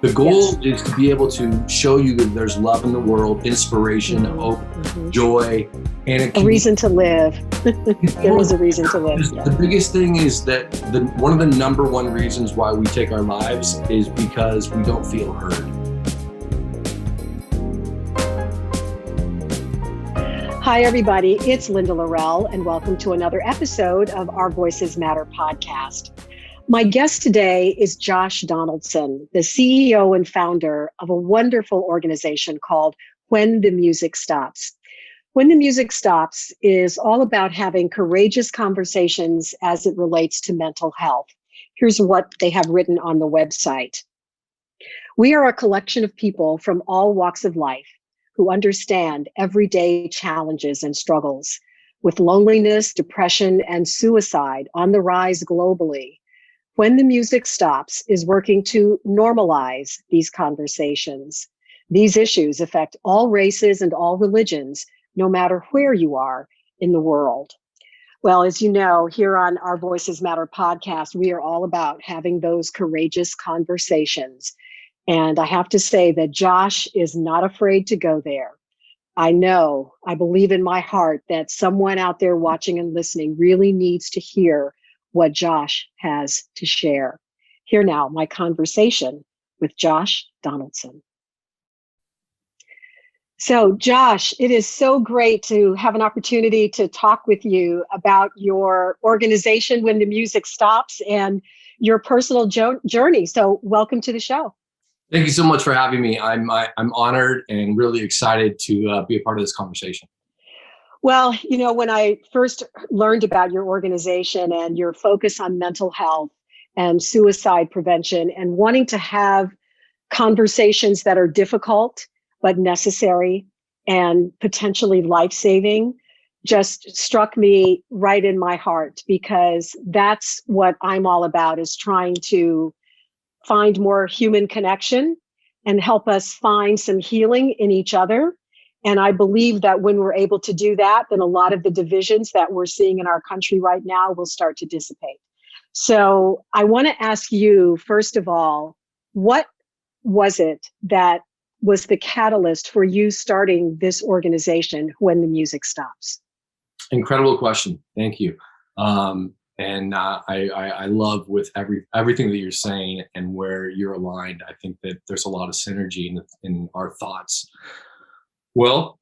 The goal is to be able to show you that there's love in the world, inspiration, hope, joy, and a reason to live. There is a reason to live. Yeah. The biggest thing is that one of the number one reasons why we take our lives is because we don't feel heard. Hi, everybody. It's Linda Lorelle, and welcome to another episode of Our Voices Matter podcast. My guest today is Josh Donaldson, the CEO and founder of a wonderful organization called When the Music Stops. When the Music Stops is all about having courageous conversations as it relates to mental health. Here's what they have written on the website. We are a collection of people from all walks of life who understand everyday challenges and struggles, with loneliness, depression, and suicide on the rise globally. When the Music Stops is working to normalize these conversations. These issues affect all races and all religions, no matter where you are in the world. Well, as you know, here on Our Voices Matter podcast, we are all about having those courageous conversations. And I have to say that Josh is not afraid to go there. I believe in my heart that someone out there watching and listening really needs to hear what Josh has to share. Here now, my conversation with Josh Donaldson. So Josh, it is so great to have an opportunity to talk with you about your organization, When the Music Stops, and your personal journey. So welcome to the show. Thank you so much for having me. I'm honored and really excited to be a part of this conversation. Well, when I first learned about your organization and your focus on mental health and suicide prevention and wanting to have conversations that are difficult but necessary and potentially life-saving, just struck me right in my heart, because that's what I'm all about, is trying to find more human connection and help us find some healing in each other. And I believe that when we're able to do that, then a lot of the divisions that we're seeing in our country right now will start to dissipate. So I want to ask you, first of all, what was it that was the catalyst for you starting this organization, When the Music Stops? Incredible question. Thank you. I love with everything that you're saying and where you're aligned. I think that there's a lot of synergy in our thoughts. Well,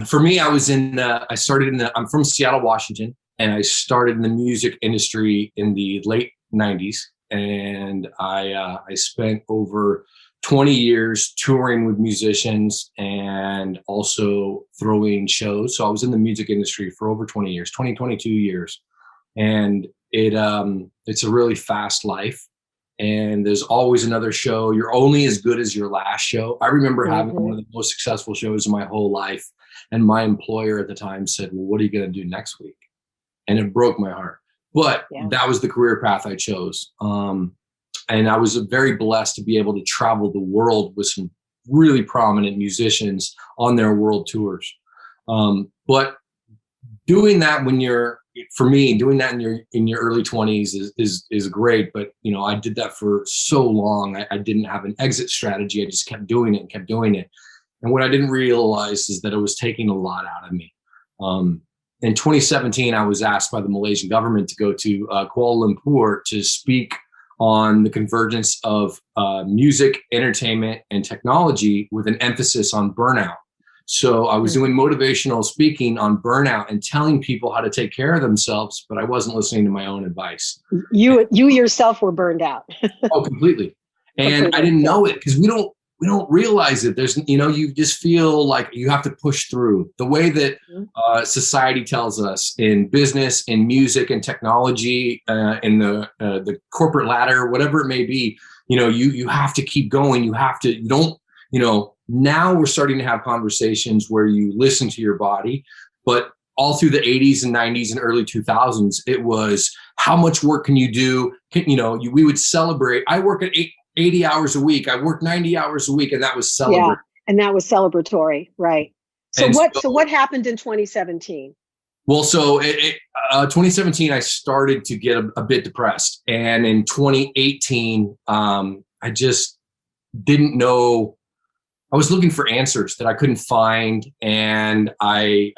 for me, I'm from Seattle, Washington, and I started in the music industry in the late 90s. And I spent over 20 years touring with musicians and also throwing shows. So I was in the music industry for over 20 years, 22 years. And it's a really fast life. And there's always another show. You're only as good as your last show. I remember having one of the most successful shows in my whole life. And my employer at the time said, well, what are you going to do next week? And it broke my heart. But that was the career path I chose. And I was very blessed to be able to travel the world with some really prominent musicians on their world tours. But doing that doing that in your early 20s is great. But I did that for so long. I didn't have an exit strategy. I just kept doing it and kept doing it. And what I didn't realize is that it was taking a lot out of me. In 2017, I was asked by the Malaysian government to go to Kuala Lumpur to speak on the convergence of music, entertainment, and technology with an emphasis on burnout. So I was doing motivational speaking on burnout and telling people how to take care of themselves, but I wasn't listening to my own advice. You yourself were burned out. Oh, completely. And I didn't know it because we don't realize it. There's, you just feel like you have to push through the way that society tells us in business, in music and technology, in the corporate ladder, whatever it may be. You have to keep going. Now we're starting to have conversations where you listen to your body, but all through the 80s and 90s and early 2000s, it was how much work can you do? We would celebrate. I work at 80 hours a week. I work 90 hours a week, and that was celebratory. Yeah, and that was celebratory, right? So what happened in 2017? Well, so 2017, I started to get a bit depressed, and in 2018, didn't know. I was looking for answers that I couldn't find, and I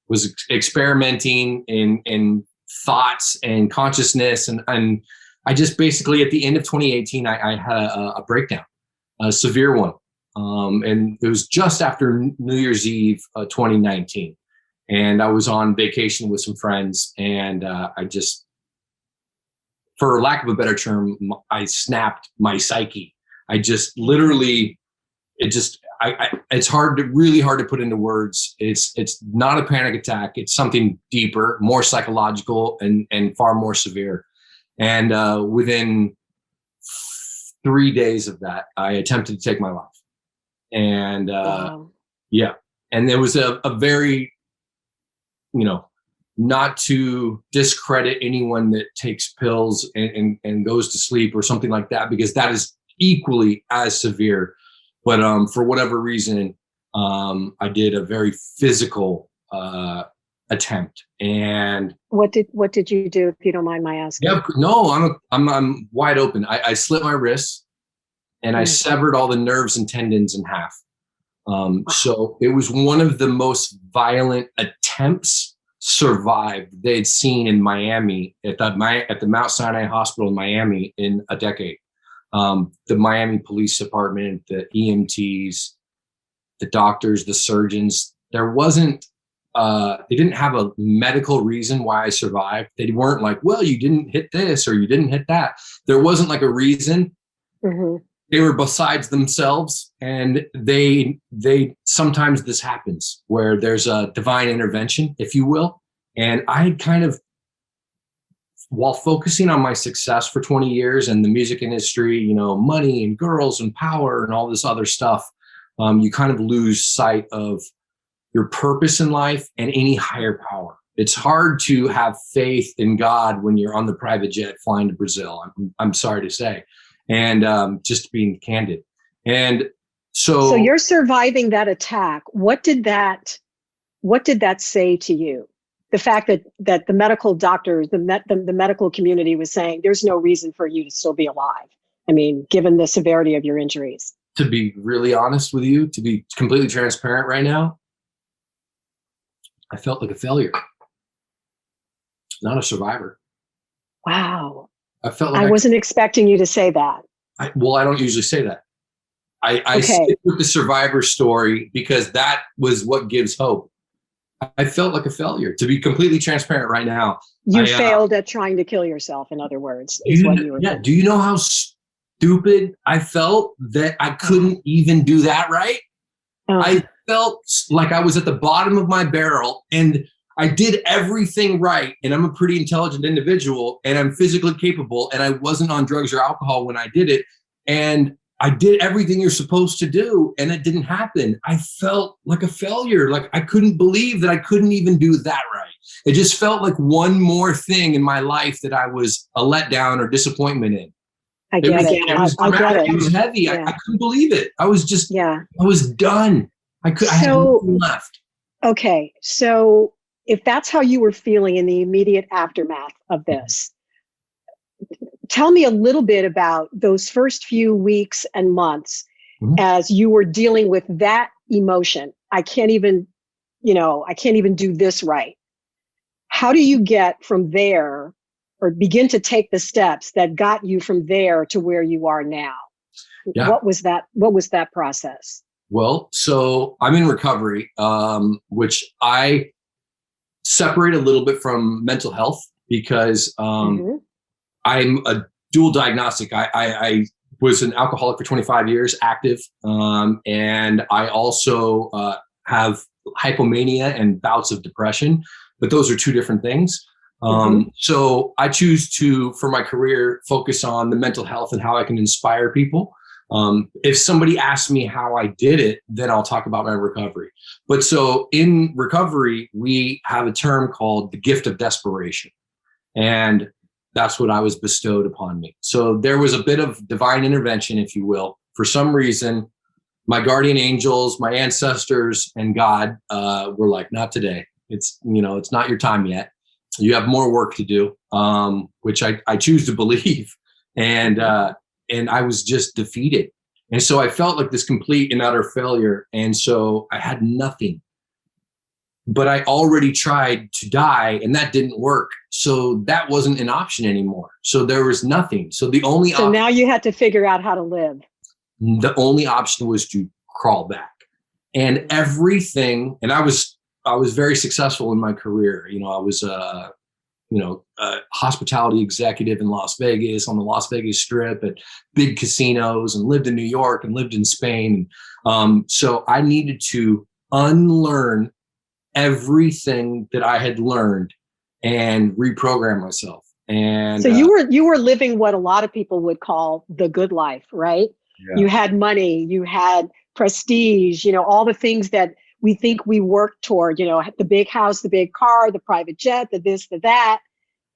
was experimenting in thoughts and consciousness, and I just basically at the end of 2018, I had a breakdown, a severe one, and it was just after New Year's Eve 2019, and I was on vacation with some friends, and I just, for lack of a better term, I snapped my psyche. I just literally. It's really hard to put into words. It's not a panic attack. It's something deeper, more psychological, and far more severe. And within 3 days of that, I attempted to take my life. And yeah, and there was a very, not to discredit anyone that takes pills and goes to sleep or something like that, because that is equally as severe. But for whatever reason, I did a very physical attempt. And what did you do, if you don't mind my asking? Yeah, no, I'm wide open. I slit my wrists, and I severed all the nerves and tendons in half. So it was one of the most violent attempts survived they'd seen in Miami at the Mount Sinai Hospital in Miami in a decade. The Miami Police Department, the EMTs, the doctors, the surgeons, they didn't have a medical reason why I survived. They weren't like, well, you didn't hit this or you didn't hit that. There wasn't like a reason. Mm-hmm. They were besides themselves. And they sometimes this happens where there's a divine intervention, if you will. And I had kind of, while focusing on my success for 20 years and the music industry, money and girls and power and all this other stuff, you kind of lose sight of your purpose in life and any higher power. It's hard to have faith in God when you're on the private jet flying to Brazil. I'm sorry to say, and just being candid. And so you're surviving that attack. What did that say to you? The fact that the medical doctors, the medical community was saying there's no reason for you to still be alive. I mean, given the severity of your injuries. To be really honest with you, to be completely transparent right now, I felt like a failure, not a survivor. Wow. I felt like I wasn't expecting you to say that. I don't usually say that. I stick with the survivor story because that was what gives hope. I felt like a failure, to be completely transparent right now. You failed at trying to kill yourself, in other words, is what you were doing. Do you know how stupid I felt that I couldn't even do that right? I felt like I was at the bottom of my barrel, and I did everything right. And I'm a pretty intelligent individual, and I'm physically capable, and I wasn't on drugs or alcohol when I did it. And I did everything you're supposed to do, and it didn't happen. I felt like a failure. Like I couldn't believe that I couldn't even do that right. It just felt like one more thing in my life that I was a letdown or disappointment in. I get it. I get it. It was heavy. Yeah. I couldn't believe it. I was just, I was done. I had nothing left. Okay. So if that's how you were feeling in the immediate aftermath of this, tell me a little bit about those first few weeks and months as you were dealing with that emotion. I can't even do this right. How do you get from there or begin to take the steps that got you from there to where you are now? Yeah. What was that process? Well, so I'm in recovery, which I separate a little bit from mental health because I'm a dual diagnostic. I was an alcoholic for 25 years, active, and I also have hypomania and bouts of depression, but those are two different things. So I choose to, for my career, focus on the mental health and how I can inspire people. If somebody asks me how I did it, then I'll talk about my recovery. But so in recovery, we have a term called the gift of desperation. And that's what I was bestowed upon me. So there was a bit of divine intervention, if you will. For some reason, my guardian angels, my ancestors, and God were like, not today. It's not your time yet. You have more work to do, which I choose to believe. And and I was just defeated. And so I felt like this complete and utter failure. And so I had nothing. But I already tried to die and that didn't work. So that wasn't an option anymore. So there was nothing. So so now you had to figure out how to live. The only option was to crawl back. And everything, and I was very successful in my career. You know, I was a hospitality executive in Las Vegas, on the Las Vegas Strip, at big casinos, and lived in New York and lived in Spain. So I needed to unlearn everything that I had learned and reprogram myself. And so you were living what a lot of people would call the good life, right? Yeah. You had money, you had prestige, all the things that we think we work toward, the big house, the big car, the private jet, the this, the that,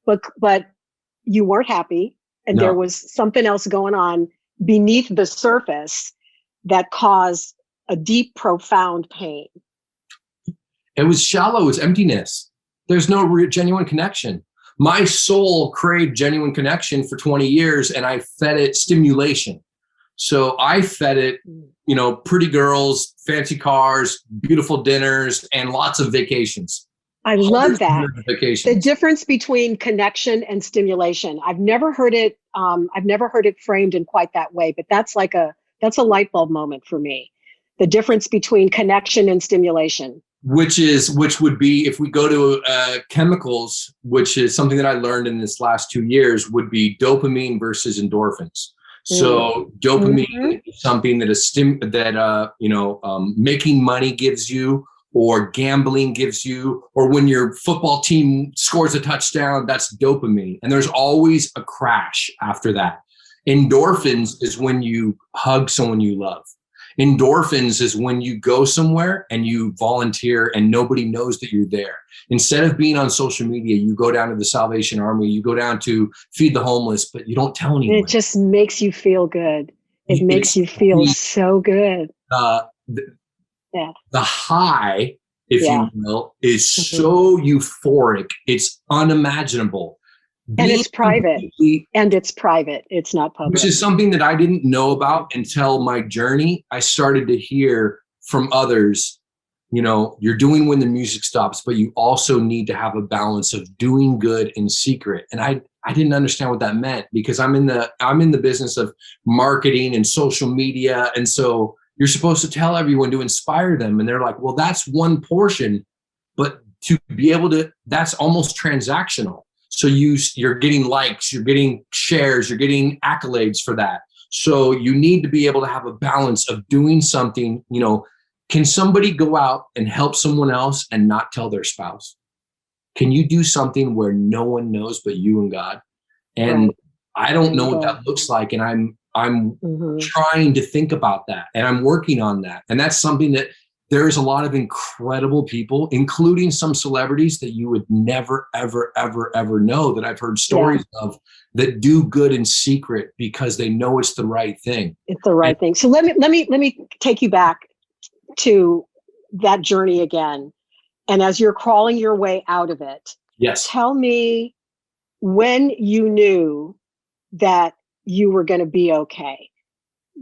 but you weren't happy. And there was something else going on beneath the surface that caused a deep, profound pain. It was shallow. It was emptiness. There's no genuine connection. My soul craved genuine connection for 20 years, and I fed it stimulation. So I fed it, pretty girls, fancy cars, beautiful dinners, and lots of vacations. I love that. The difference between connection and stimulation. I've never heard it. I've never heard it framed in quite that way, but that's a light bulb moment for me. The difference between connection and stimulation. Which would be, if we go to chemicals, which is something that I learned in this last 2 years, would be dopamine versus endorphins. So dopamine is something that making money gives you, or gambling gives you, or when your football team scores a touchdown, that's dopamine. And there's always a crash after that. Endorphins is when you hug someone you love. Endorphins is when you go somewhere and you volunteer and nobody knows that you're there. Instead of being on social media, you go down to the Salvation Army, you go down to feed the homeless, but you don't tell anyone. And it just makes you feel good. It makes you feel so good. The high, if you will, is so euphoric. It's unimaginable. And it's private. It's not public. Which is something that I didn't know about until my journey. I started to hear from others, you're doing when the music stops, but you also need to have a balance of doing good in secret. And I didn't understand what that meant, because I'm in the business of marketing and social media. And so you're supposed to tell everyone to inspire them. And they're like, well, that's one portion, but to be able to, that's almost transactional. So you're getting likes, you're getting shares, you're getting accolades for that. So you need to be able to have a balance of doing something. Can somebody go out and help someone else and not tell their spouse? Can you do something where no one knows but you and God? And I don't know what that looks like. And I'm trying to think about that, and I'm working on that. And that's something that there's a lot of incredible people, including some celebrities that you would never, ever, ever, ever know, that I've heard stories of, that do good in secret because they know it's the right thing. It's the right thing. So let me take you back to that journey again. And as you're crawling your way out of it, tell me when you knew that you were going to be okay,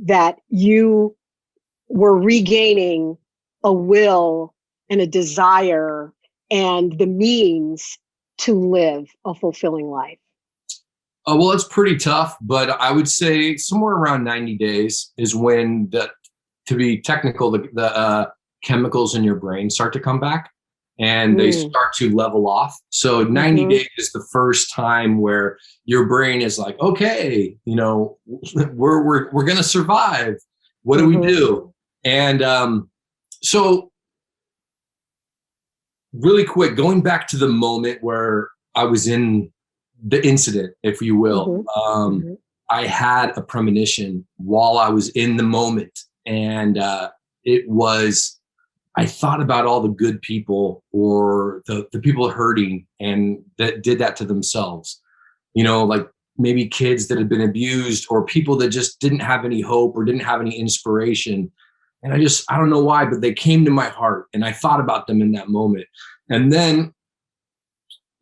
that you were regaining a will and a desire and the means to live a fulfilling life. Well, it's pretty tough, but I would say somewhere around 90 days is when, to be technical, the chemicals in your brain start to come back and they start to level off. So 90 days is the first time where your brain is like, okay, we're going to survive. What do we do? And so really quick, going back to the moment where I was in the incident, if you will, I had a premonition while I was in the moment. And I thought about all the good people, or the people hurting and that did that to themselves, like maybe kids that had been abused, or people that just didn't have any hope or didn't have any inspiration. And I don't know why, but they came to my heart and I thought about them in that moment. And then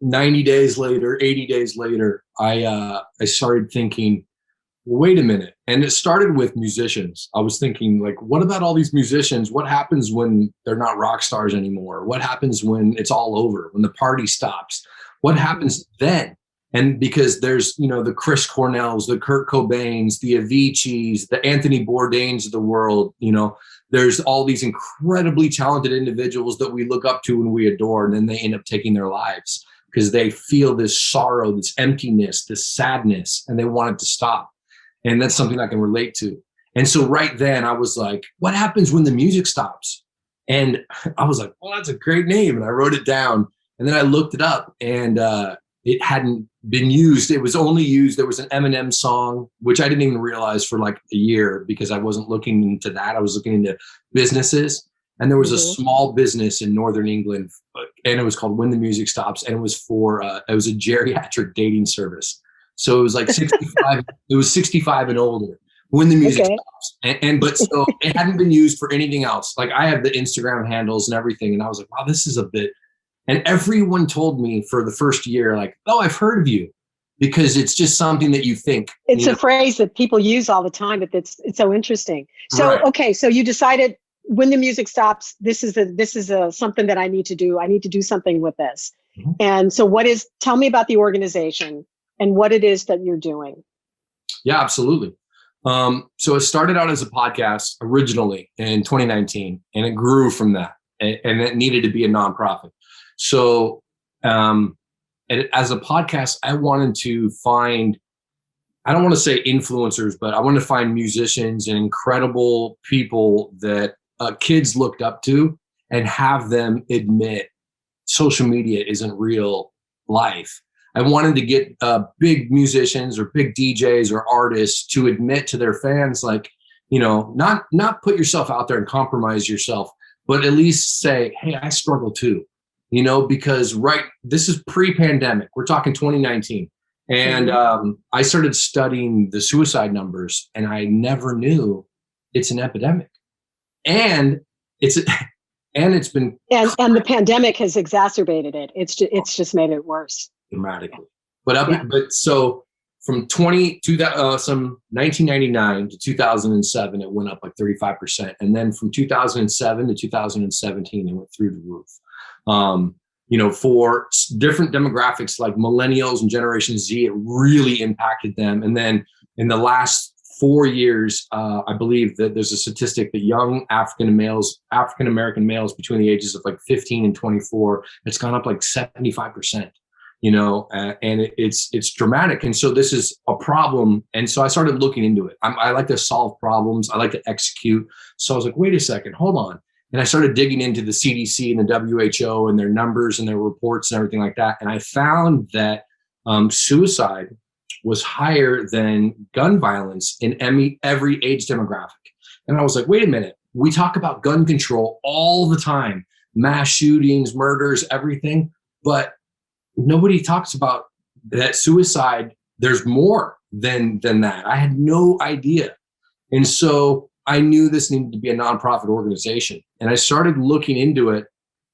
90 days later, 80 days later, I started thinking, wait a minute. And it started with musicians. I was thinking, like, what about all these musicians? What happens when they're not rock stars anymore? What happens when it's all over, when the party stops? What happens then? And because there's, the Chris Cornells, the Kurt Cobains, the Aviciis, the Anthony Bourdains of the world, there's all these incredibly talented individuals that we look up to and we adore, and then they end up taking their lives because they feel this sorrow, this emptiness, this sadness, and they want it to stop. And that's something I can relate to. And so right then I was like, what happens when the music stops? And I was like, well, that's a great name. And I wrote it down, and then I looked it up, and it hadn't been used. It was only used. There was an Eminem song, which I didn't even realize for like a year because I wasn't looking into that. I was looking into businesses. And there was a small business in Northern England, and it was called When the Music Stops. And it was it was a geriatric dating service. So it was like 65, it was 65 and older when the music stops. But so it hadn't been used for anything else. Like I have the Instagram handles and everything. And I was like, wow, this is a bit. And everyone told me for the first year, like, oh, I've heard of you, because it's just something that you think. It's a phrase that people use all the time, but it's so interesting. So, Right. Okay. So you decided when the music stops, this is something that I need to do. I need to do something with this. Mm-hmm. And so tell me about the organization and what it is that you're doing. Yeah, absolutely. So it started out as a podcast originally in 2019, and it grew from that, and it needed to be a nonprofit. So as a podcast, I wanted to find, I don't want to say influencers, but I wanted to find musicians and incredible people that kids looked up to, and have them admit social media isn't real life. I wanted to get big musicians or big DJs or artists to admit to their fans, like, not put yourself out there and compromise yourself, but at least say, hey, I struggle too. Because this is pre-pandemic. We're talking 2019. And I started studying the suicide numbers, and I never knew it's an epidemic. And it's been and the pandemic has exacerbated it. It's just made it worse dramatically. But so from 1999 to 2007, it went up like 35%, and then from 2007 to 2017, it went through the roof. For different demographics like millennials and Generation Z, it really impacted them. And then in the last 4 years, I believe that there's a statistic that young African American males between the ages of like 15 and 24, it's gone up like 75%. And it's dramatic. And so this is a problem. And so I started looking into it. I like to solve problems. I like to execute. So I was like, wait a second, hold on. And I started digging into the CDC and the WHO and their numbers and their reports and everything like that. And I found that suicide was higher than gun violence in every age demographic. And I was like, wait a minute. We talk about gun control all the time, mass shootings, murders, everything. But nobody talks about that suicide. There's more than that. I had no idea. And so I knew this needed to be a nonprofit organization. And I started looking into it,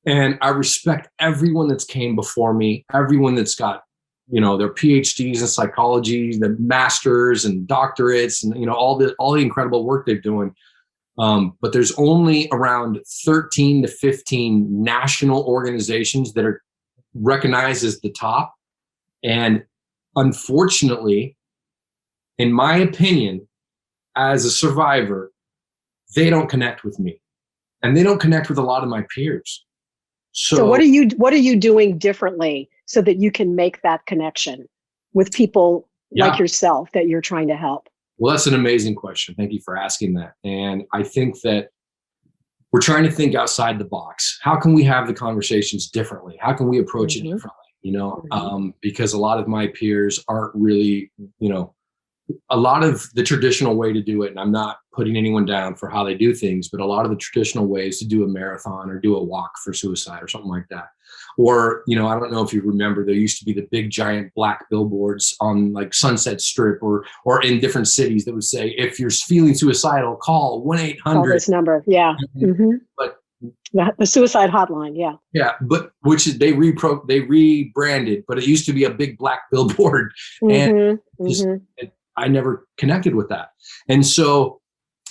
and I respect everyone that's came before me, everyone that's got, their PhDs in psychology, the masters and doctorates, and, all the incredible work they're doing. But there's only around 13 to 15 national organizations that are recognized as the top. And unfortunately, in my opinion, as a survivor, they don't connect with me, and they don't connect with a lot of my peers. So what are you doing differently so that you can make that connection with people like yourself that you're trying to help? Well, that's an amazing question. Thank you for asking that. And I think that we're trying to think outside the box. How can we have the conversations differently? How can we approach it differently? Because a lot of my peers aren't really, a lot of the traditional way to do it, and I'm not putting anyone down for how they do things, but a lot of the traditional ways to do a marathon or do a walk for suicide or something like that. Or, I don't know if you remember, there used to be the big giant black billboards on like Sunset Strip or in different cities that would say, if you're feeling suicidal, call 1-800. Call this number. Yeah. Mm-hmm. But the suicide hotline. Yeah. Yeah. But they rebranded, but it used to be a big black billboard. And I never connected with that. And so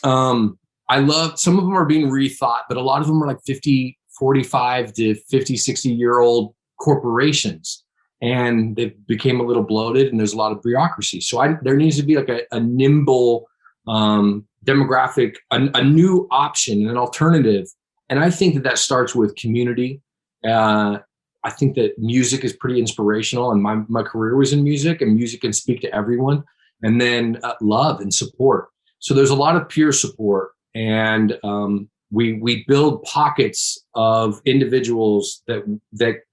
I love, some of them are being rethought, but a lot of them are like 50, 45 to 50, 60-year-old corporations. And they became a little bloated and there's a lot of bureaucracy. So there needs to be like a nimble demographic, a new option, an alternative. And I think that starts with community. I think that music is pretty inspirational, and my career was in music, and music can speak to everyone. And then love and support. So there's a lot of peer support, and we build pockets of individuals that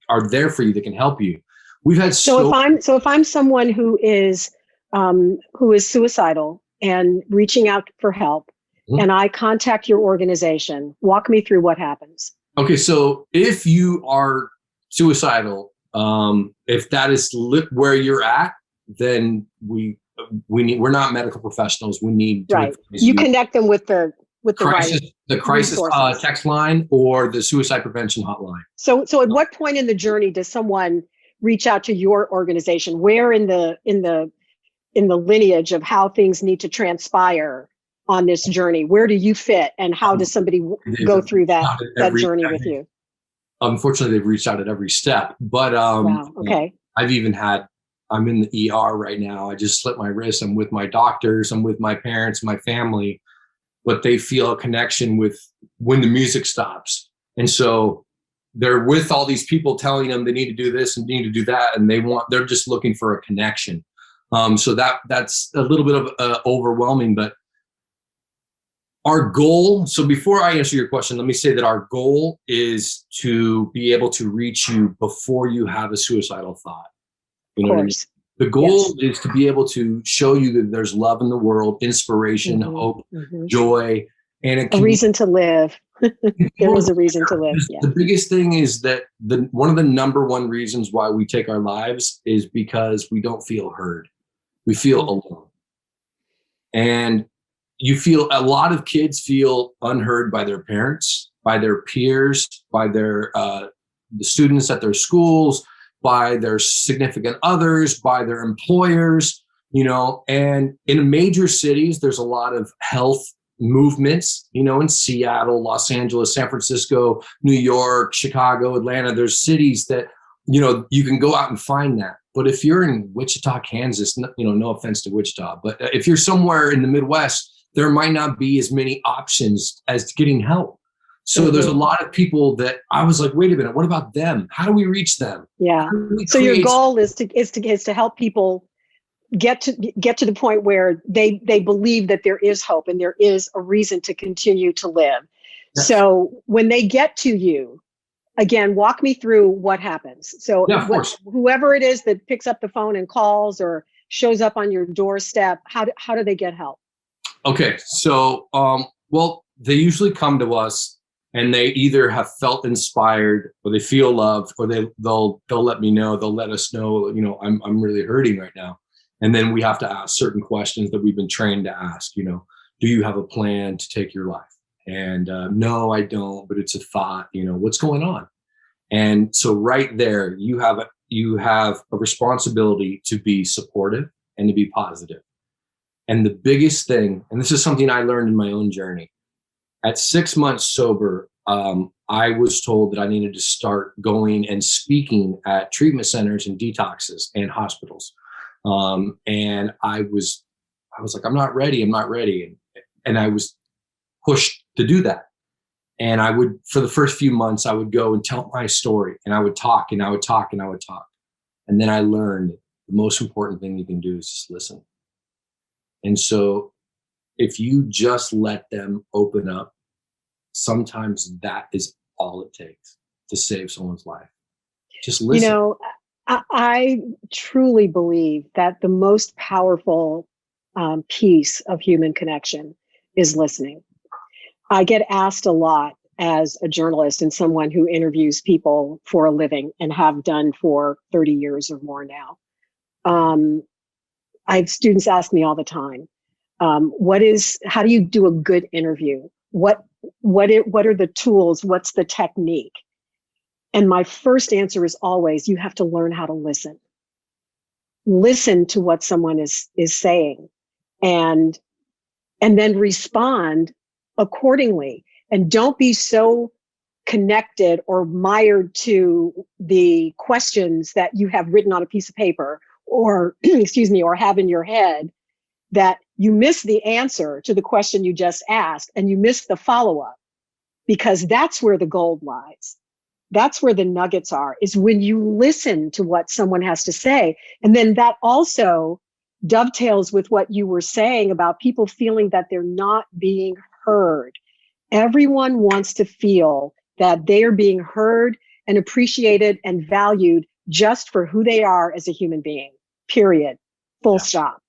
are there for you, that can help you. We've had if I'm someone who is suicidal and reaching out for help, and I contact your organization, walk me through what happens. Okay, so if you are suicidal, if that is where you're at, then we're not medical professionals. We need to You connect them with the crisis resources. Text line or the suicide prevention hotline. So at what point in the journey does someone reach out to your organization? Where in the lineage of how things need to transpire on this journey? Where do you fit, and how does somebody go through that journey with you? Unfortunately, they've reached out at every step, but wow. Okay. I'm in the ER right now. I just slipped my wrist. I'm with my doctors. I'm with my parents, my family, but they feel a connection with when the music stops. And so they're with all these people telling them they need to do this and need to do that. And they're just looking for a connection. So that's a little bit of overwhelming, but our goal, so before I answer your question, let me say that our goal is to be able to reach you before you have a suicidal thought. You know what I mean? The goal is to be able to show you that there's love in the world, inspiration, hope, joy, and a reason to live. There is a reason to live. Yeah. The biggest thing is that one of the number one reasons why we take our lives is because we don't feel heard. We feel alone. And a lot of kids feel unheard by their parents, by their peers, by the students at their schools, by their significant others, by their employers, and in major cities, there's a lot of health movements, in Seattle, Los Angeles, San Francisco, New York, Chicago, Atlanta. There's cities that, you can go out and find that. But if you're in Wichita, Kansas, no offense to Wichita, but if you're somewhere in the Midwest, there might not be as many options as getting help. So there's a lot of people that I was like, wait a minute, what about them? How do we reach them? Yeah. So your goal is to help people get to the point where they believe that there is hope and there is a reason to continue to live. Yes. So when they get to you, again, walk me through what happens. So whoever it is that picks up the phone and calls or shows up on your doorstep, how do they get help? Okay, so they usually come to us and they either have felt inspired or they feel loved, or they'll let me know, they'll let us know, I'm really hurting right now. And then we have to ask certain questions that we've been trained to ask, do you have a plan to take your life? And no, I don't, but it's a thought, what's going on? And so right there, you have a responsibility to be supportive and to be positive. And the biggest thing, and this is something I learned in my own journey, at 6 months sober, I was told that I needed to start going and speaking at treatment centers and detoxes and hospitals. And I was like, I'm not ready. And I was pushed to do that. And for the first few months, I would go and tell my story, and I would talk and I would talk and I would talk. And then I learned the most important thing you can do is just listen. And so if you just let them open up, sometimes that is all it takes to save someone's life. Just listen. I truly believe that the most powerful piece of human connection is listening. I get asked a lot as a journalist and someone who interviews people for a living and have done for 30 years or more now. I have students ask me all the time, how do you do a good interview? What are the tools? What's the technique? And my first answer is always, you have to learn how to listen. Listen to what someone is saying. and then respond accordingly. And don't be so connected or mired to the questions that you have written on a piece of paper or, excuse me, or have in your head, that you miss the answer to the question you just asked and you miss the follow-up, because that's where the gold lies. That's where the nuggets are, is when you listen to what someone has to say. And then that also dovetails with what you were saying about people feeling that they're not being heard. Everyone wants to feel that they are being heard and appreciated and valued just for who they are as a human being, period, full stop.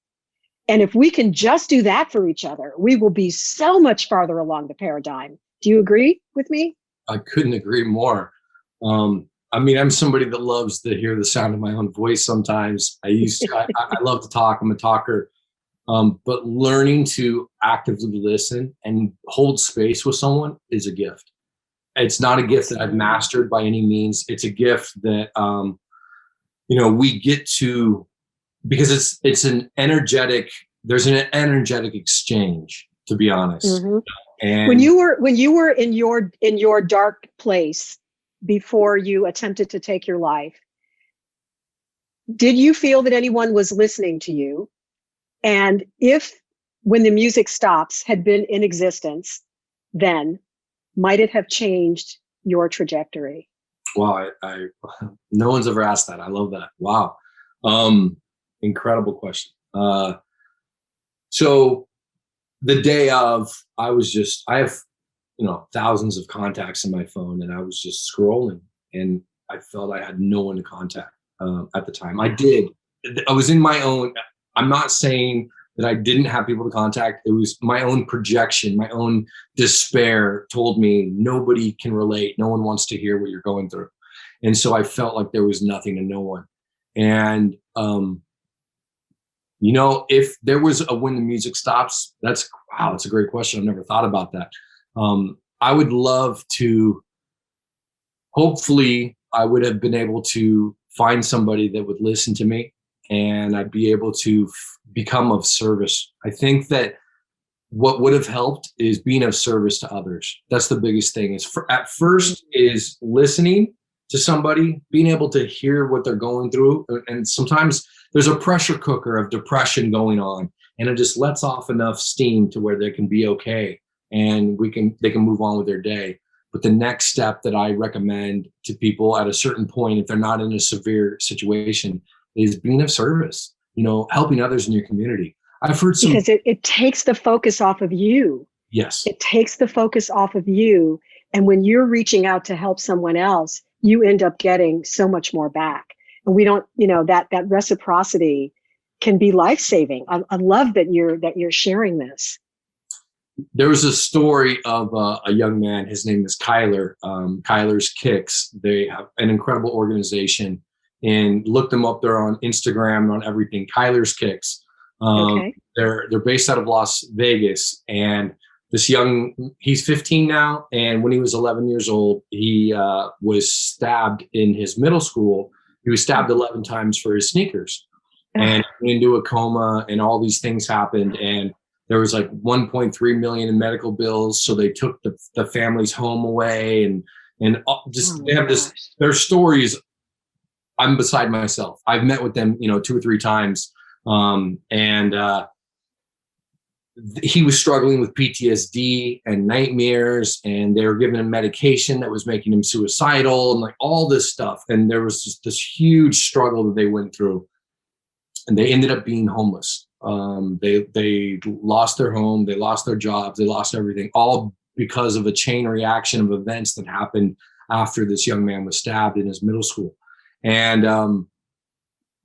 And if we can just do that for each other, we will be so much farther along the paradigm. Do you agree with me? I couldn't agree more. I mean, I'm somebody that loves to hear the sound of my own voice sometimes. I love to talk. I'm a talker. But learning to actively listen and hold space with someone is a gift. It's not a gift that I've mastered by any means. It's a gift that, we get to, because it's an energetic, there's an energetic exchange, to be honest. Mm-hmm. And when you were in your dark place before you attempted to take your life, did you feel that anyone was listening to you? And if, when the music stops, had been in existence, then might it have changed your trajectory? Wow, I no one's ever asked that. I love that. Wow. Incredible question. So the day of, I have, thousands of contacts in my phone, and I was just scrolling, and I felt I had no one to contact at the time. I was in my own, I'm not saying that I didn't have people to contact. It was my own projection, my own despair told me nobody can relate. No one wants to hear what you're going through. And so I felt like there was nothing and no one. And, if there was when the music stops, that's a great question. I've never thought about that. I would love to, hopefully I would have been able to find somebody that would listen to me, and I'd be able to become of service. I think that what would have helped is being of service to others. That's the biggest thing, at first is listening to somebody, being able to hear what they're going through. And sometimes there's a pressure cooker of depression going on, and it just lets off enough steam to where they can be okay, and they can move on with their day. But the next step that I recommend to people at a certain point, if they're not in a severe situation, is being of service, helping others in your community. I've heard some. Because it takes the focus off of you. Yes. It takes the focus off of you. And when you're reaching out to help someone else, you end up getting so much more back. And we don't, that reciprocity can be life-saving. I love that you're sharing this. There was a story of a young man. His name is Kyler. Kyler's Kicks. They have an incredible organization, and look them up. They're on Instagram and on everything. Kyler's Kicks. Okay. They're based out of Las Vegas, and he's 15 now. And when he was 11 years old, he was stabbed in his middle school. He was stabbed 11 times for his sneakers, and went into a coma, and all these things happened. And there was like 1.3 million in medical bills. So they took the family's home away, and they have their stories. I'm beside myself. I've met with them, 2 or 3 times. He was struggling with PTSD and nightmares, and they were giving him medication that was making him suicidal, and like all this stuff. And there was just this huge struggle that they went through, and they ended up being homeless. They lost their home, they lost their jobs, they lost everything, all because of a chain reaction of events that happened after this young man was stabbed in his middle school. And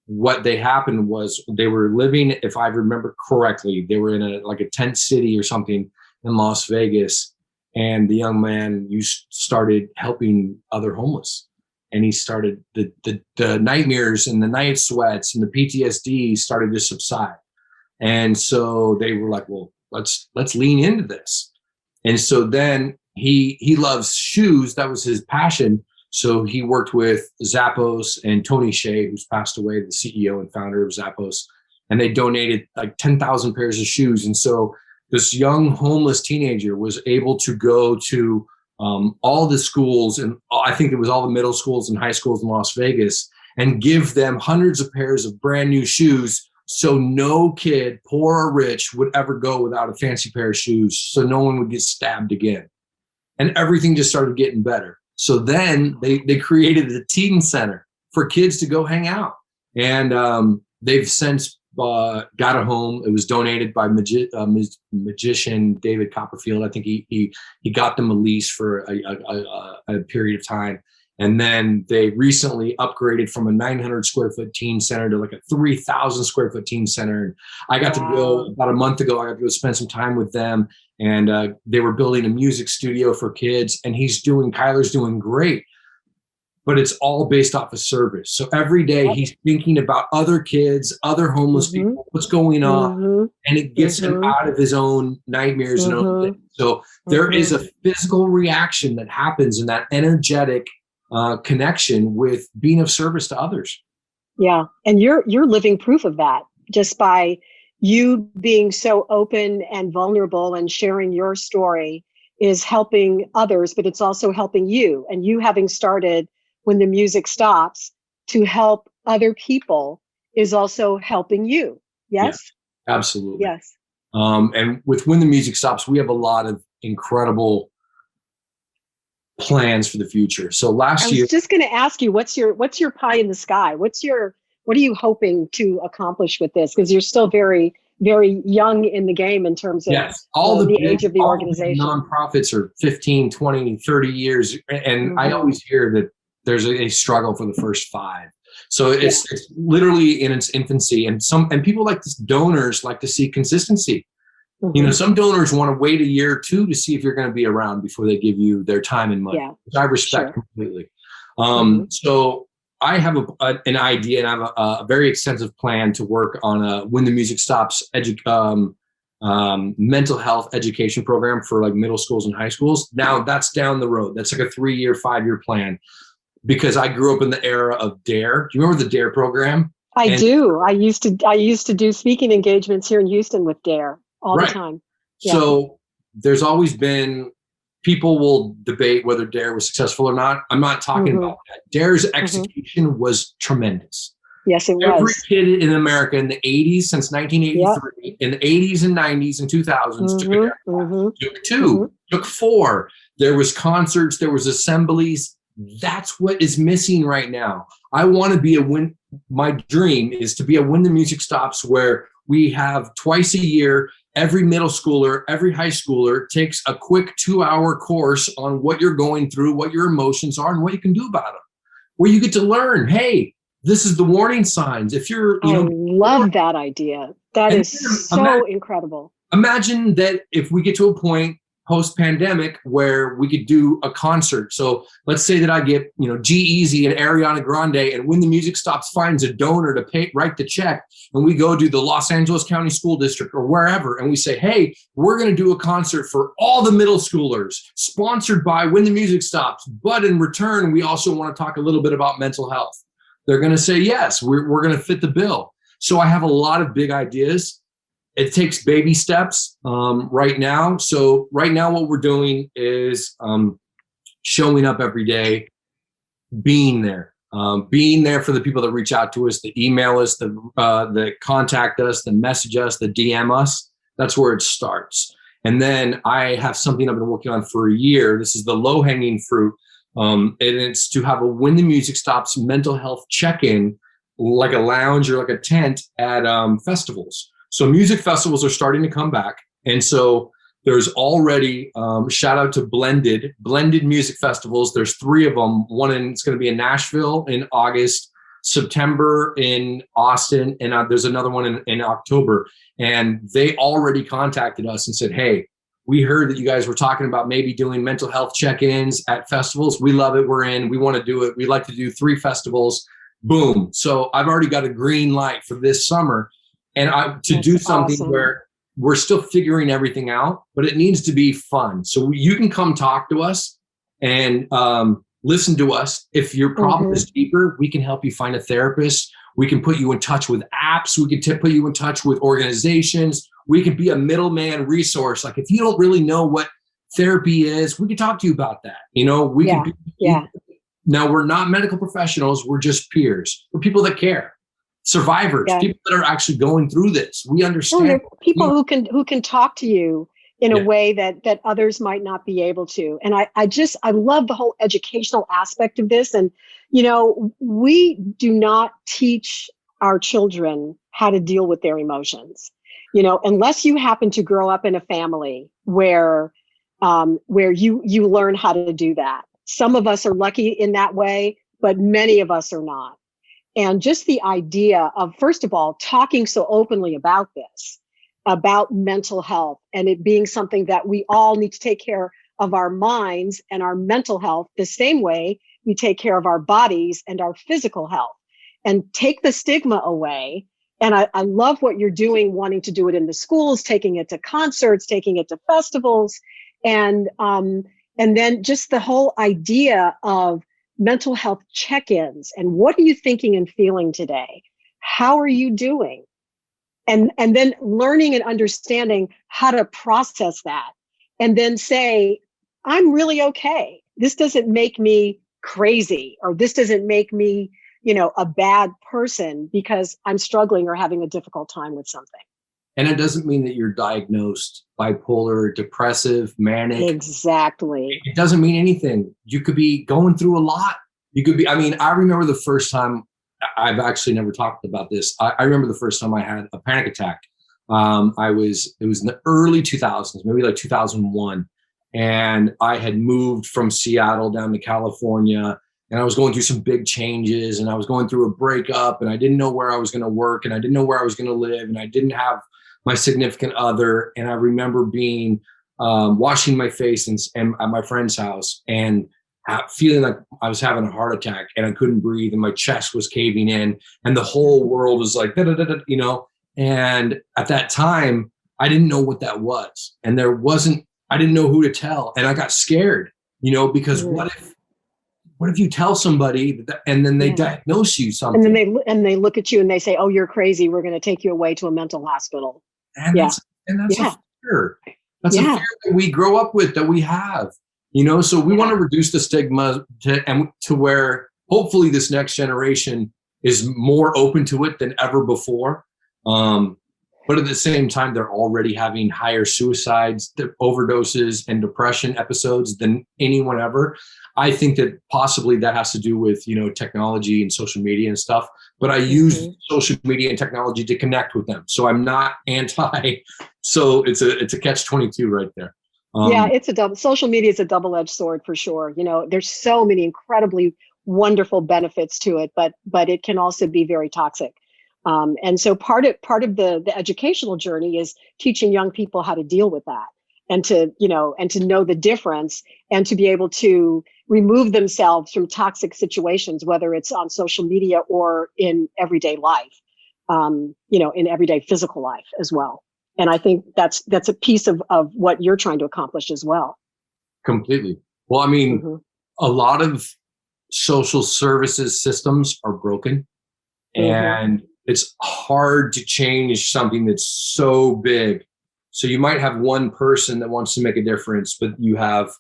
what they happened was they were living, if I remember correctly, they were in a tent city or something in Las Vegas. And the young man started helping other homeless. And he started, the nightmares and the night sweats and the PTSD started to subside. And so they were like, well, let's lean into this. And so then he loves shoes. That was his passion. So he worked with Zappos and Tony Hsieh, who's passed away, the CEO and founder of Zappos. and they donated like 10,000 pairs of shoes. And so this young homeless teenager was able to go to all the schools, and I think it was all the middle schools and high schools in Las Vegas, and give them hundreds of pairs of brand new shoes, so no kid, poor or rich, would ever go without a fancy pair of shoes, so no one would get stabbed again. And everything just started getting better. So then they created a teen center for kids to go hang out. And they've since got a home. It was donated by magician David Copperfield. I think he got them a lease for a period of time. And then they recently upgraded from a 900 square foot teen center to like a 3,000 square foot teen center. And I got to go about a month ago. I got to go spend some time with them. And they were building a music studio for kids. And Kyler's doing great. But it's all based off of service. So every day he's thinking about other kids, other homeless people, what's going on. And it gets him out of his own nightmares and own things. So there is a physical reaction that happens in that energetic connection with being of service to others. Yeah. And you're living proof of that, just by you being so open and vulnerable and sharing your story is helping others, but it's also helping you. And you having started When the Music Stops to help other people is also helping you. Yes? Yeah, absolutely. Yes. And with When the Music Stops, we have a lot of incredible plans for the future. So last year, I was just going to ask you, what's your pie in the sky? What are you hoping to accomplish with this? Because you're still very, very young in the game in terms of the age of the organization. Nonprofits are 15, 20, 30 years. And I always hear that there's a struggle for the first 5. So it's literally in its infancy. And donors like to see consistency. You know, some donors want to wait a year or 2 to see if you're going to be around before they give you their time and money, which I respect completely. So I have an idea, and I have a very extensive plan to work on a When the Music Stops mental health education program for like middle schools and high schools. Now that's down the road. That's like a 3-year, 5-year plan, because I grew up in the era of DARE. Do you remember the DARE program? I do. I used to do speaking engagements here in Houston with DARE all the time. Yeah. So there's always been, people will debate whether DARE was successful or not. I'm not talking about that. DARE's execution was tremendous. Yes, it was. Every kid in America in the 80s, since 1983, in the 80s and 90s and 2000s, took 2, took 4. There was concerts, there was assemblies. That's what is missing right now. I want to be my dream is to be a When the Music Stops, where we have twice a year, every middle schooler, every high schooler takes a quick 2-hour course on what you're going through, what your emotions are, and what you can do about them. Where you get to learn, hey, this is the warning signs. If you're, I love that idea. That is so incredible. Imagine that if we get to a point post-pandemic where we could do a concert. So let's say that I get, G-Eazy and Ariana Grande, and When the Music Stops finds a donor to write the check, and we go to the Los Angeles County School District or wherever, and we say, hey, we're going to do a concert for all the middle schoolers, sponsored by When the Music Stops. But in return, we also want to talk a little bit about mental health. They're going to say, yes, we're going to fit the bill. So I have a lot of big ideas. It takes baby steps right now. So right now what we're doing is showing up every day, being there for the people that reach out to us, that email us, that contact us, that message us, that DM us. That's where it starts. And then I have something I've been working on for a year. This is the low-hanging fruit. And it's to have a When the Music Stops mental health check-in, like a lounge or like a tent at festivals. So music festivals are starting to come back. And so there's already, shout out to Blended Music Festivals. There's 3 of them. It's going to be in Nashville in August, September in Austin, and there's another one in October. And they already contacted us and said, hey, we heard that you guys were talking about maybe doing mental health check-ins at festivals. We love it. We're in. We want to do it. We'd like to do 3 festivals. Boom. So I've already got a green light for this summer. And to do something where we're still figuring everything out, but it needs to be fun. So you can come talk to us and listen to us. If your problem is deeper, we can help you find a therapist, We can put you in touch with apps. We can put you in touch with organizations. We can be a middleman resource. Like if you don't really know what therapy is, we can talk to you about that. We can be, now we're not medical professionals. We're just peers. We're people that care. Survivors, people that are actually going through this. We understand. People who can talk to you in a way that others might not be able to. And I love the whole educational aspect of this. And, we do not teach our children how to deal with their emotions, unless you happen to grow up in a family where you learn how to do that. Some of us are lucky in that way, but many of us are not. And just the idea of, first of all, talking so openly about this, about mental health, and it being something that we all need to take care of our minds and our mental health the same way we take care of our bodies and our physical health, and take the stigma away. And I love what you're doing, wanting to do it in the schools, taking it to concerts, taking it to festivals, and then just the whole idea of mental health check-ins. And what are you thinking and feeling today? How are you doing? And then learning and understanding how to process that, and then say, I'm really okay. This doesn't make me crazy, or this doesn't make me, a bad person because I'm struggling or having a difficult time with something. And it doesn't mean that you're diagnosed bipolar, depressive, manic. Exactly. It doesn't mean anything. You could be going through a lot. I remember the first time, I've actually never talked about this. I remember the first time I had a panic attack. It was in the early 2000s, maybe like 2001. And I had moved from Seattle down to California, and I was going through some big changes, and I was going through a breakup, and I didn't know where I was going to work, and I didn't know where I was going to live, and I didn't have my significant other. And I remember being washing my face and at my friend's house, and feeling like I was having a heart attack, and I couldn't breathe, and my chest was caving in, and the whole world was like, And at that time, I didn't know what that was, and I didn't know who to tell, and I got scared, because what if you tell somebody and then they diagnose you something, and they look at you and they say, "Oh, you're crazy. We're going to take you away to a mental hospital." And that's a fear. That's a fear that we grow up with, that we have. So we want to reduce the stigma to where hopefully this next generation is more open to it than ever before. But at the same time, they're already having higher suicides, overdoses, and depression episodes than anyone ever. I think that possibly that has to do with, technology and social media and stuff. But I use social media and technology to connect with them. So I'm not anti. So it's a catch-22 right there. Social media is a double-edged sword for sure. There's so many incredibly wonderful benefits to it, but it can also be very toxic. And so part of the educational journey is teaching young people how to deal with that, and to know the difference, and to be able to remove themselves from toxic situations, whether it's on social media or in everyday life, in everyday physical life as well. And I think that's a piece of what you're trying to accomplish as well. Completely. Well, a lot of social services systems are broken, and it's hard to change something that's so big. So you might have one person that wants to make a difference, but you have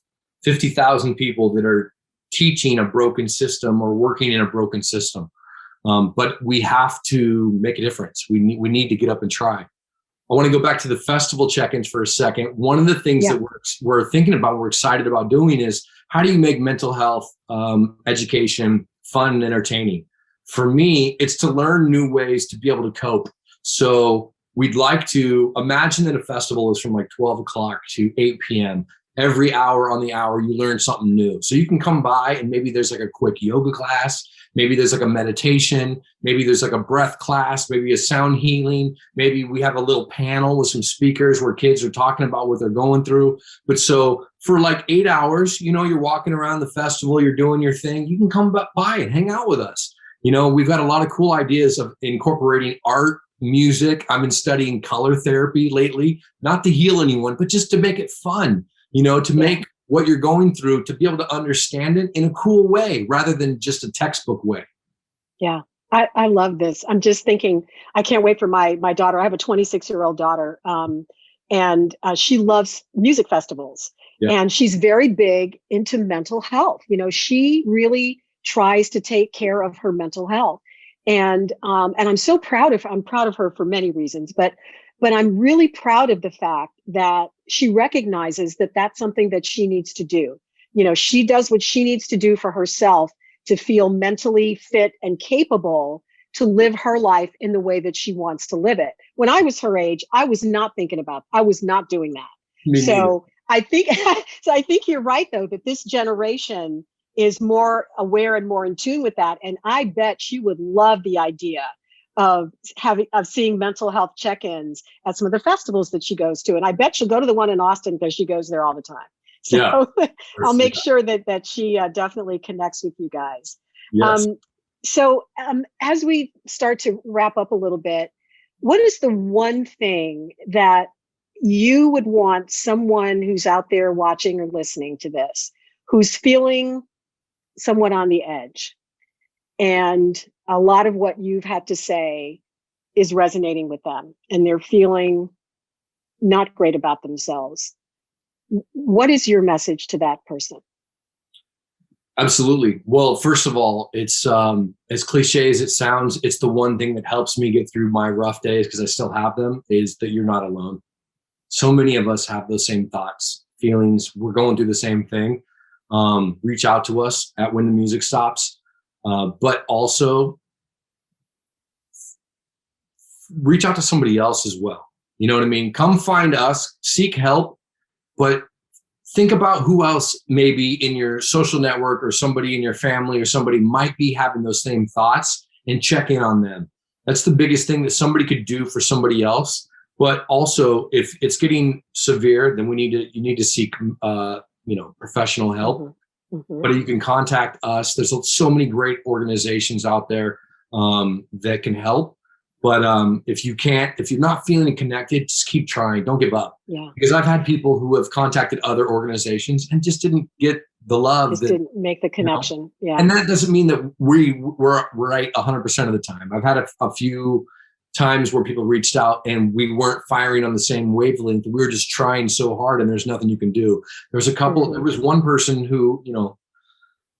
50,000 people that are teaching a broken system or working in a broken system. But we have to make a difference. We need to get up and try. I want to go back to the festival check-ins for a second. One of the things that we're thinking about, we're excited about doing, is how do you make mental health education fun and entertaining? For me, it's to learn new ways to be able to cope. So we'd like to imagine that a festival is from like 12 o'clock to 8 p.m. Every hour on the hour, you learn something new. So you can come by and maybe there's like a quick yoga class. Maybe there's like a meditation. Maybe there's like a breath class, maybe a sound healing. Maybe we have a little panel with some speakers where kids are talking about what they're going through. But so for like 8 hours, you're walking around the festival, you're doing your thing. You can come by and hang out with us. We've got a lot of cool ideas of incorporating art, music. I've been studying color therapy lately, not to heal anyone, but just to make it fun, to make what you're going through, to be able to understand it in a cool way rather than just a textbook way. Yeah. I love this. I'm just thinking, I can't wait for my daughter. I have a 26-year-old daughter, and she loves music festivals, Yeah. and she's very big into mental health. She really tries to take care of her mental health, and I'm proud of her for many reasons, but I'm really proud of the fact that she recognizes that that's something that she needs to do. She does what she needs to do for herself to feel mentally fit and capable to live her life in the way that she wants to live it. When I was her age, I was not doing that. Me neither. So I think, so I think you're right though, that this generation is more aware and more in tune with that. And I bet she would love the idea of seeing mental health check-ins at some of the festivals that she goes to. And I bet she'll go to the one in Austin because she goes there all the time. So Yeah. I'll make sure that she definitely connects with you guys. Yes. As we start to wrap up a little bit, what is the one thing that you would want someone who's out there watching or listening to this, who's feeling somewhat on the edge, and a lot of what you've had to say is resonating with them, and they're feeling not great about themselves? What is your message to that person? Absolutely. Well, first of all, it's as cliche as it sounds, it's the one thing that helps me get through my rough days, because I still have them, is that you're not alone. So many of us have those same thoughts, feelings. We're going through the same thing. Reach out to us at When the Music Stops, but also reach out to somebody else as well. You know what I mean? Come find us, seek help, but think about who else maybe in your social network or somebody in your family or somebody might be having those same thoughts, and check in on them. That's the biggest thing that somebody could do for somebody else. But also, if it's getting severe, then you need to seek professional help. Mm-hmm. Mm-hmm. But you can contact us. There's so many great organizations out there that can help. But if you're not feeling connected, just keep trying. Don't give up. Yeah. Because I've had people who have contacted other organizations and just didn't get the love. Just didn't make the connection. Yeah. And that doesn't mean that we're right 100% of the time. I've had a few times where people reached out and we weren't firing on the same wavelength. We were just trying so hard, and there's nothing you can do. There was a couple. Mm-hmm. There was one person who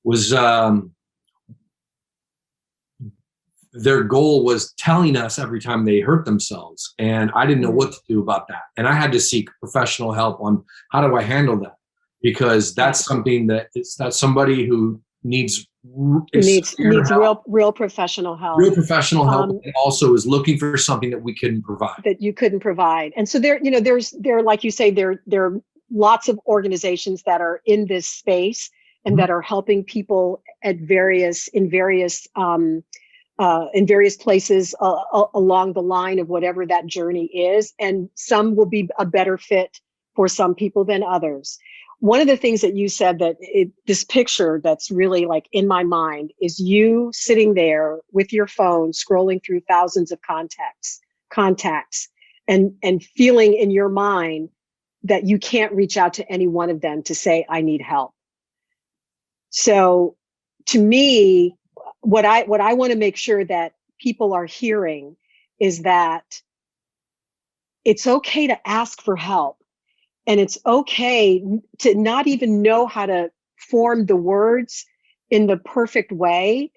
was. Their goal was telling us every time they hurt themselves, and I didn't know what to do about that, and I had to seek professional help on how do I handle that, because that's something that's somebody who needs real professional help. Real professional help, and also is looking for something that we couldn't provide. That you couldn't provide. And so there like you say, there are lots of organizations that are in this space and that are helping people in various places along the line of whatever that journey is. And some will be a better fit for some people than others. One of the things that you said this picture that's really like in my mind is you sitting there with your phone, scrolling through thousands of contacts and feeling in your mind that you can't reach out to any one of them to say, I need help. So to me, what I want to make sure that people are hearing is that it's okay to ask for help, and it's okay to not even know how to form the words in the perfect way,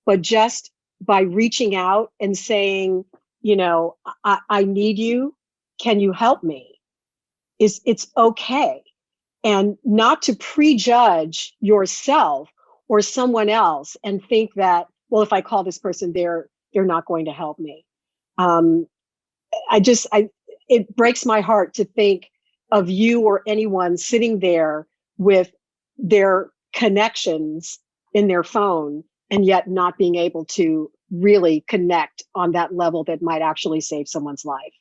but just by reaching out and saying, I need you. Can you help me? It's okay. And not to prejudge yourself or someone else and think that, well, if I call this person, they're not going to help me. It breaks my heart to think of you or anyone sitting there with their connections in their phone and yet not being able to really connect on that level that might actually save someone's life.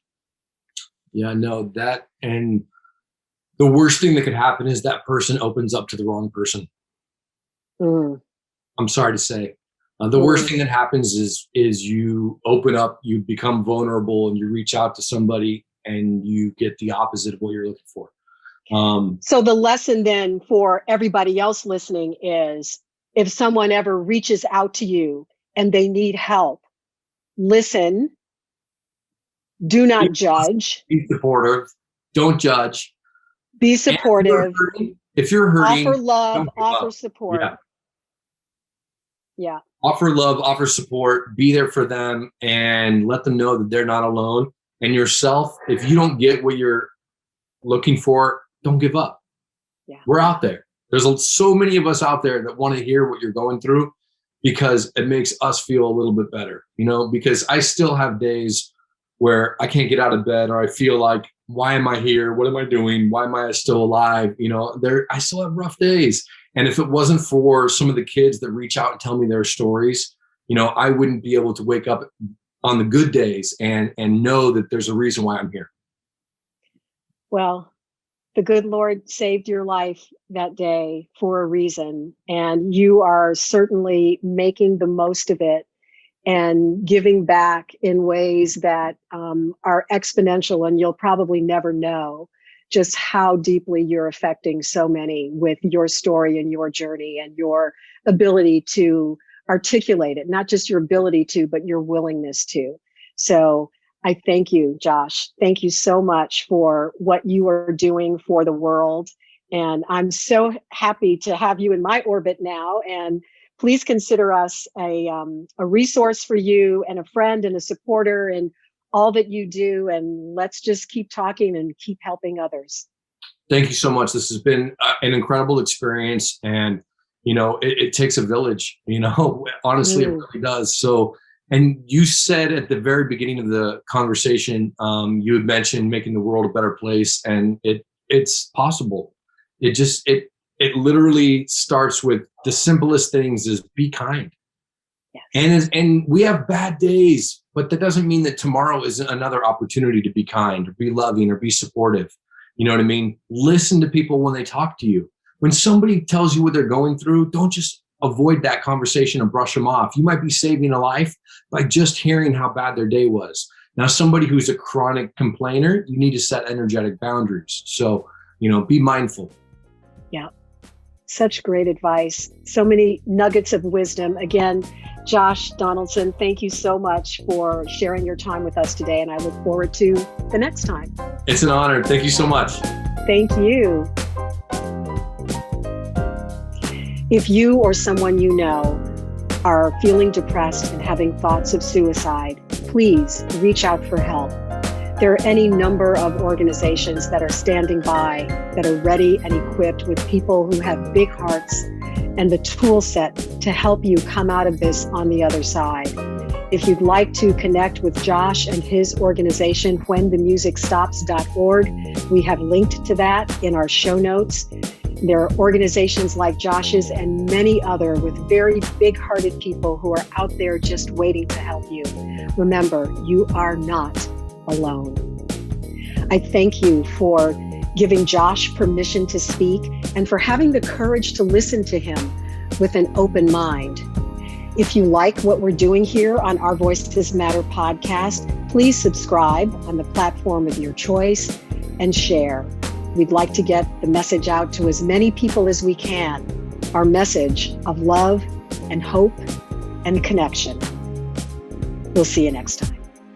Yeah, no, that, and the worst thing that could happen is that person opens up to the wrong person. I'm sorry to say. The worst thing that happens is you open up, you become vulnerable, and you reach out to somebody and you get the opposite of what you're looking for. So the lesson then for everybody else listening is, if someone ever reaches out to you and they need help, listen, do not judge, Be supportive. Don't judge. be supportive, if you're hurting, offer love, don't give offer up. support. Yeah. Yeah. Offer love, offer support, be there for them, and let them know that they're not alone. And yourself, if you don't get what you're looking for, don't give up. Yeah. We're out there. There's so many of us out there that want to hear what you're going through, because it makes us feel a little bit better, because I still have days where I can't get out of bed, or I feel like, why am I here? What am I doing? Why am I still alive? I still have rough days. And if it wasn't for some of the kids that reach out and tell me their stories, I wouldn't be able to wake up on the good days and know that there's a reason why I'm here. Well, the good Lord saved your life that day for a reason, and you are certainly making the most of it and giving back in ways that are exponential, and you'll probably never know just how deeply you're affecting so many with your story and your journey and your ability to articulate it, not just your ability to, but your willingness to. So I thank you, Josh. Thank you so much for what you are doing for the world. And I'm so happy to have you in my orbit now. And please consider us a resource for you, and a friend and a supporter in all that you do. And let's just keep talking and keep helping others. Thank you so much. This has been an incredible experience. And, it takes a village, honestly, it really does. So, and you said at the very beginning of the conversation, you had mentioned making the world a better place, and it's possible. It literally starts with the simplest things: is be kind. Yes. And we have bad days, but that doesn't mean that tomorrow isn't another opportunity to be kind, or be loving, or be supportive. You know what I mean? Listen to people when they talk to you. When somebody tells you what they're going through, don't just avoid that conversation and brush them off. You might be saving a life by just hearing how bad their day was. Now, somebody who's a chronic complainer, you need to set energetic boundaries. So, be mindful. Yeah. Such great advice. So many nuggets of wisdom. Again, Josh Donaldson, thank you so much for sharing your time with us today. And I look forward to the next time. It's an honor. Thank you so much. Thank you. If you or someone you know are feeling depressed and having thoughts of suicide, please reach out for help. There are any number of organizations that are standing by, that are ready and equipped with people who have big hearts and the tool set to help you come out of this on the other side. If you'd like to connect with Josh and his organization, whenthemusicstops.org, we have linked to that in our show notes. There are organizations like Josh's and many other with very big-hearted people who are out there just waiting to help you. Remember, you are not alone. I thank you for giving Josh permission to speak and for having the courage to listen to him with an open mind. If you like what we're doing here on Our Voices Matter podcast, please subscribe on the platform of your choice and share. We'd like to get the message out to as many people as we can, our message of love and hope and connection. We'll see you next time.